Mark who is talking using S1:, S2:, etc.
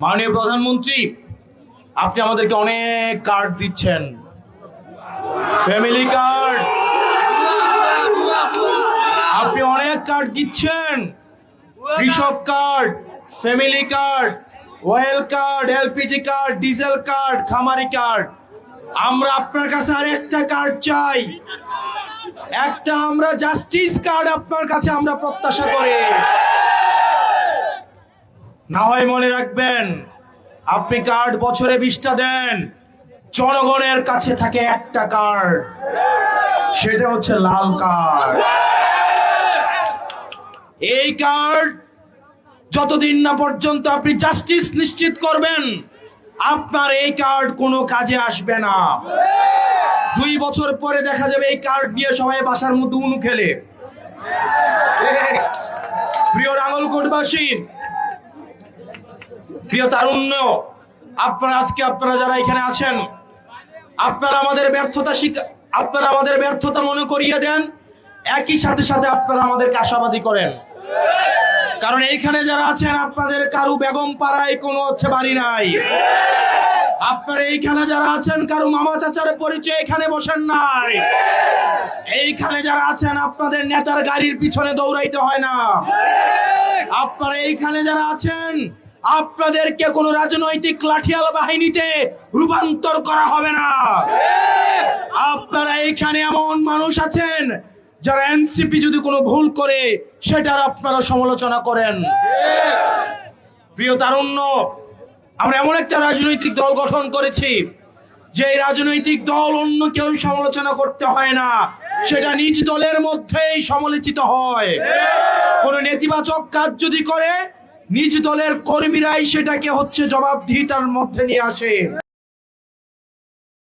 S1: মাননীয় প্রধানমন্ত্রী, আপনি আমাদেরকে অনেক কার্ড দিচ্ছেন, ফ্যামিলি কার্ড, আপনি অনেক কার্ড দিচ্ছেন, কৃষক card, family card, well card, LPG card, diesel card, খামারি কার্ড। আমরা আপনার কাছে আরেকটা কার্ড চাই, একটা আমরা জাস্টিস কার্ড আপনার কাছে আমরা প্রত্যাশা করি। না হয় মনে রাখবেন, আপনি কার্ড বছরে 20টা দেন, জনগণের কাছে থাকে একটা কার্ড, সেটা হচ্ছে লাল কার্ড। এই কার্ড যতদিন না পর্যন্ত আপনি জাস্টিস নিশ্চিত করবেন, আপনার এই কার্ড কোনো কাজে আসবে না। 2 বছর পরে দেখা যাবে এই কার্ড নিয়ে সবাই বাসার মধ্যে উনু খেলে। প্রিয় নাঙ্গলকোটবাসী, প্রিয় তারুণ্য, আপনারা যারা এখানে আছেন, আপনারা আমাদের ব্যর্থতা মনে করিয়ে দেন, একই সাথে সাথে আপনারা আমাদেরকে আশাবাদী করেন। কারণ এইখানে যারা আছেন, আপনাদের কারু বেগম পাড়ায় কোনো বাড়ি নাই। আপনারা এইখানে যারা আছেন, কারু মামা চাচার পরিচয় এখানে বসেন নাই। এইখানে যারা আছেন, আপনাদের নেতার গাড়ির পিছনে দৌড়াইতে হয় না। আপনারা এইখানে যারা আছেন, আপনাদেরকে কোনো রাজনৈতিক লাঠিয়াল বাহিনীতে রূপান্তর করা হবে না। আপনারা এইখানে এমন মানুষ আছেন যারা এনসিপি যদি কোনো ভুল করে সেটার আপনারা সমালোচনা করেন। প্রিয় তারুণ্য, আমরা এমন একটা রাজনৈতিক দল গঠন করেছি যে রাজনৈতিক দল অন্য কেউ সমালোচনা করতে হয় না, সেটা নিজ দলের মধ্যেই সমালোচিত হয়। কোন নেতিবাচক কাজ যদি করে, নিজ দলের কর্মীরাই সেটাকে জবাবদিহিতার মধ্যে নিয়ে আসে।